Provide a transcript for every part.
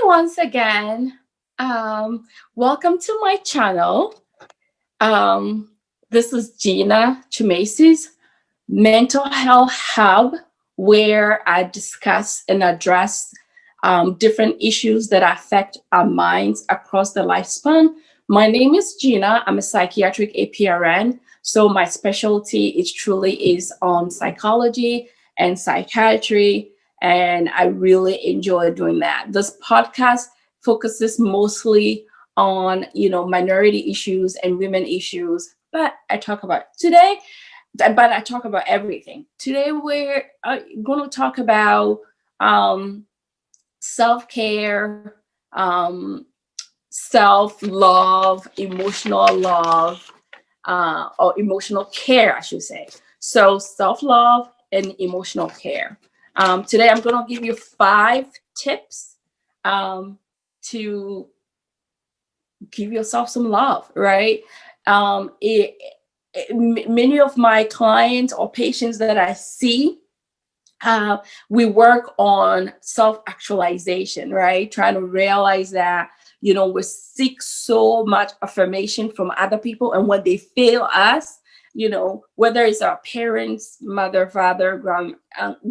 once again. Welcome to my channel. Um, this is Gina Chumasi's Mental Health Hub, where I discuss and address different issues that affect our minds across the lifespan. My name is Gina. I'm a psychiatric APRN. So my specialty is truly is on psychology and psychiatry, and I really enjoy doing that. This podcast focuses mostly on minority issues and women issues, but I talk about everything. Today we're going to talk about self-care, self-love, emotional love, or emotional care, I should say. So self-love and emotional care. Today I'm going to give you 5 tips to give yourself some love, right? Many of my clients or patients that I see, we work on self-actualization, right? Trying to realize that, we seek so much affirmation from other people, and when they fail us, whether it's our parents, mother, father,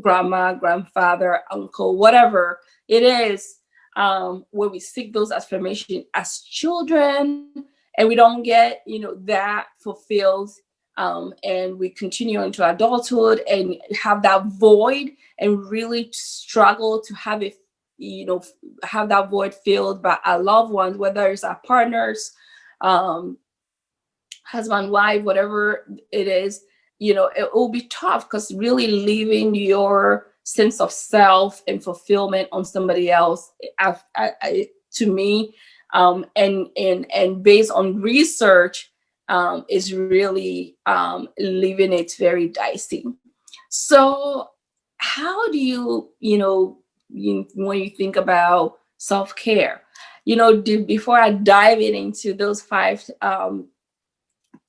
grandma, grandfather, uncle, whatever it is, where we seek those affirmation as children, and we don't get, that fulfilled, and we continue into adulthood and have that void and really struggle to have it, have that void filled by our loved ones, whether it's our partners, husband, wife, whatever it is. It will be tough, because really leaving your sense of self and fulfillment on somebody else, to me, and based on research, is really leaving it very dicey. So how do you, when you think about self-care, before I dive into those 5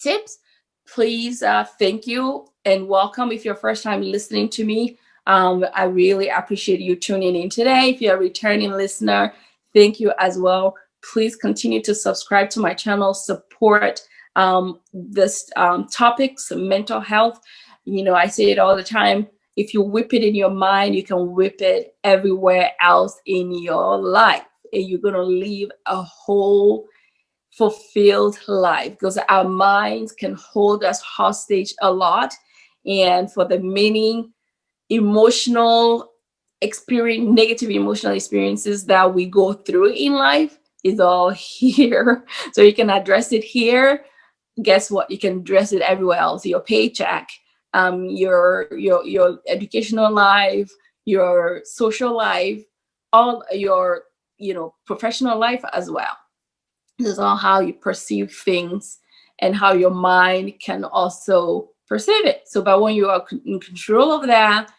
tips, please, thank you and welcome. If you're first time listening to me, I really appreciate you tuning in today. If you're a returning listener, thank you as well. Please continue to subscribe to my channel, support this topics, mental health. I say it all the time. If you whip it in your mind, you can whip it everywhere else in your life, and you're going to live a whole fulfilled life, because our minds can hold us hostage a lot. And for the many negative emotional experiences that we go through in life, is all here. So you can address it here. Guess what? You can address it everywhere else. Your paycheck, your educational life, your social life, all your professional life as well. This is all how you perceive things and how your mind can also perceive it. So, but when you are in control of that,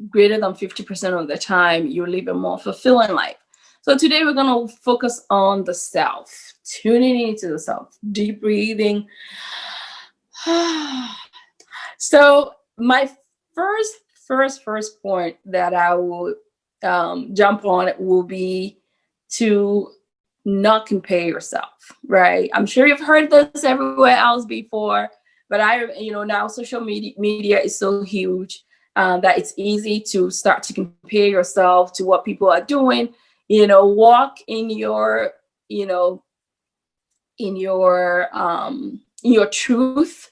greater than 50% of the time, you live a more fulfilling life. So today we're going to focus on the self, tuning into the self, deep breathing. So my first point that I will jump on will be to not compare yourself, right? I'm sure you've heard this everywhere else before, but now social media is so huge that it's easy to start to compare yourself to what people are doing. Walk in your, in your truth,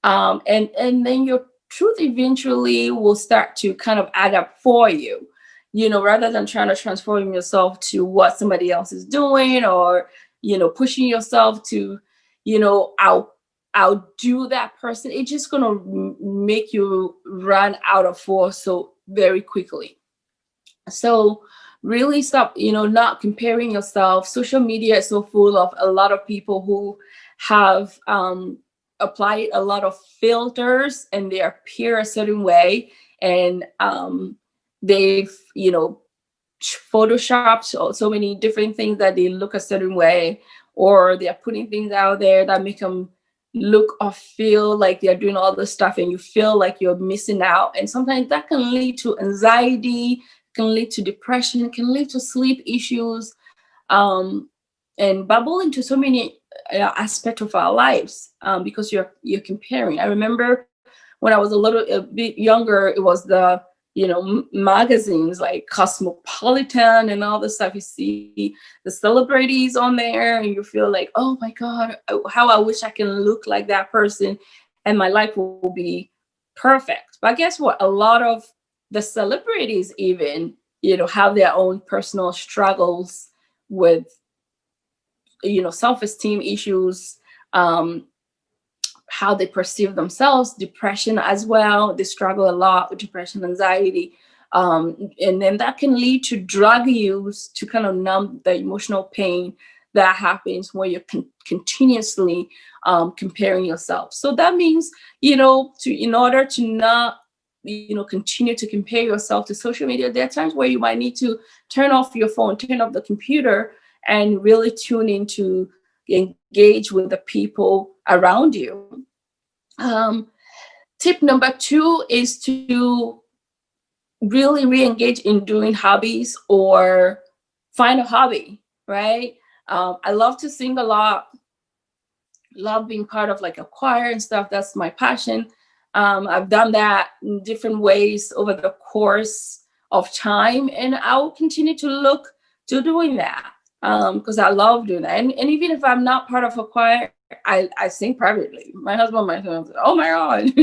and then your truth eventually will start to kind of add up for you. Rather than trying to transform yourself to what somebody else is doing, or pushing yourself to outdo that person, it's just gonna make you run out of force so very quickly. So really stop, not comparing yourself. Social media is so full of a lot of people who have applied a lot of filters, and they appear a certain way, and they've photoshopped so many different things that they look a certain way, or they're putting things out there that make them look or feel like they're doing all this stuff, and you feel like you're missing out. And sometimes that can lead to anxiety, can lead to depression, can lead to sleep issues, um, and bubble into so many aspects of our lives, because you're comparing. I remember when I was a bit younger, it was the magazines like Cosmopolitan and all the stuff. You see the celebrities on there, and you feel like, oh my God, how I wish I can look like that person, and my life will be perfect. But guess what? A lot of the celebrities even have their own personal struggles with self-esteem issues, um, how they perceive themselves, depression as well. They struggle a lot with depression, anxiety. And then that can lead to drug use to kind of numb the emotional pain that happens when you're continuously comparing yourself. So that means, in order to not, continue to compare yourself to social media, there are times where you might need to turn off your phone, turn off the computer, and really tune into engage with the people around you. Um, Tip number 2 is to really re-engage in doing hobbies or find a hobby, right? I love to sing a lot, love being part of like a choir and stuff. That's my passion. I've done that in different ways over the course of time, and I will continue to look to doing that because I love doing that. And even if I'm not part of a choir, I sing privately. My husband might say, "Oh my God,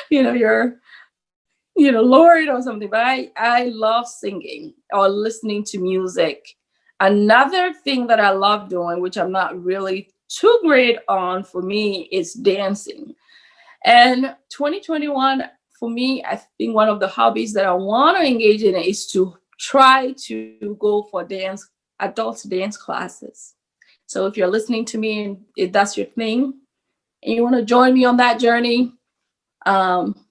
you're Lord or something." But I love singing or listening to music. Another thing that I love doing, which I'm not really too great on for me, is dancing. And 2021 for me, I think one of the hobbies that I want to engage in is to try to go for adult dance classes. So if you're listening to me and if that's your thing and you want to join me on that journey, um,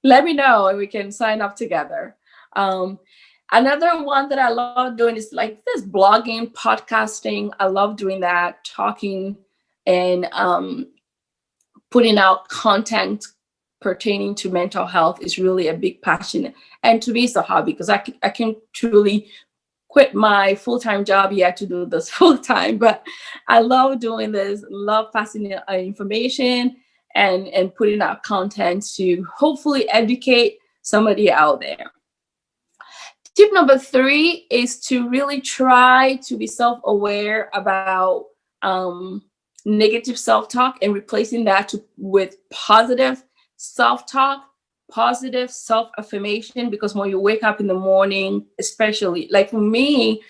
let me know and we can sign up together. Um, Another one that I love doing is like this blogging, podcasting. I love doing that, talking and putting out content pertaining to mental health is really a big passion. And to me, it's a hobby because I can truly quit my full-time job yet to do this full-time, but I love doing this, love passing information and putting out content to hopefully educate somebody out there. Tip number 3 is to really try to be self-aware about negative self-talk and replacing that with positive self-talk, positive self-affirmation. Because when you wake up in the morning, especially like for me,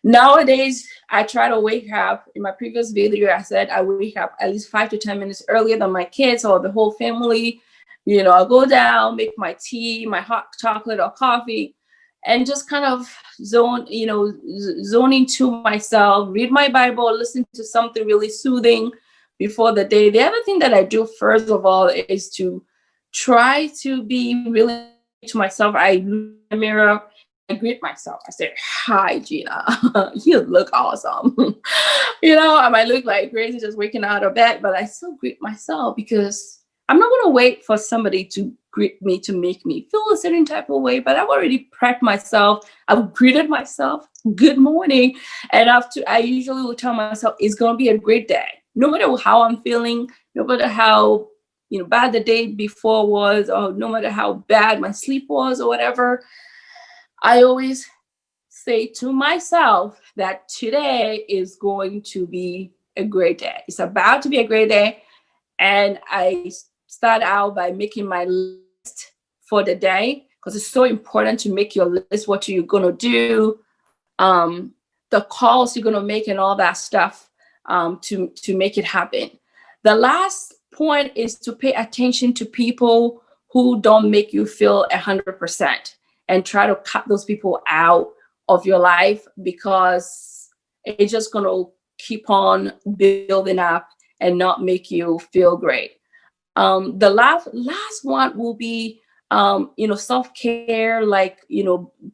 nowadays, I try to wake up. In my previous video, I said I wake up at least 5 to 10 minutes earlier than my kids or the whole family. I'll go down, make my tea, my hot chocolate or coffee, and just kind of zoning to myself, read my Bible, listen to something really soothing before the day. The other thing that I do, first of all, is to try to be really to myself. I look in the mirror, I greet myself. I say, "Hi, Gina. You look awesome." I might look like crazy just waking out of bed, but I still greet myself because I'm not going to wait for somebody to greet me to make me feel a certain type of way. But I've already prepped myself. I've greeted myself. Good morning. And I usually will tell myself it's going to be a great day. No matter how I'm feeling, no matter how bad the day before was, or no matter how bad my sleep was or whatever, I always say to myself that today is going to be a great day. It's about to be a great day. And I start out by making my list for the day because it's so important to make your list, what you're going to do, the calls you're going to make and all that stuff to make it happen. The last point is to pay attention to people who don't make you feel 100% and try to cut those people out of your life because it's just going to keep on building up and not make you feel great. The last one will be, self-care, like,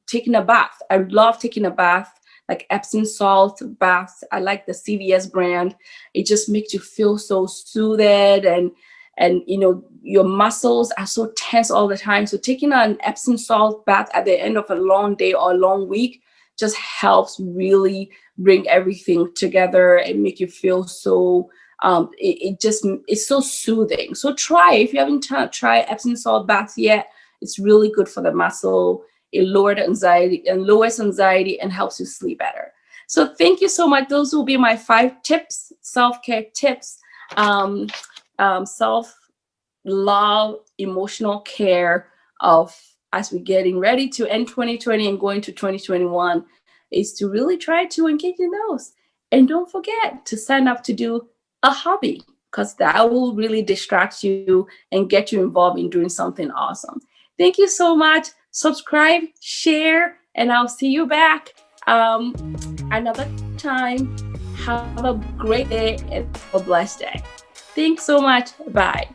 taking a bath. I love taking a bath, like Epsom salt baths. I like the CVS brand. It just makes you feel so soothed and your muscles are so tense all the time. So taking an Epsom salt bath at the end of a long day or a long week just helps really bring everything together and make you feel so it's so soothing. So try, if you haven't tried Epsom salt bath yet, it's really good for the muscle. It lowers anxiety and helps you sleep better. So thank you so much. Those will be my 5 tips, self-care tips, self-love, emotional care of as we're getting ready to end 2020 and going to 2021, is to really try to engage in those. And don't forget to sign up to do a hobby, because that will really distract you and get you involved in doing something awesome. Thank you so much. Subscribe, share, and I'll see you back another time. Have a great day and a blessed day. Thanks so much. Bye.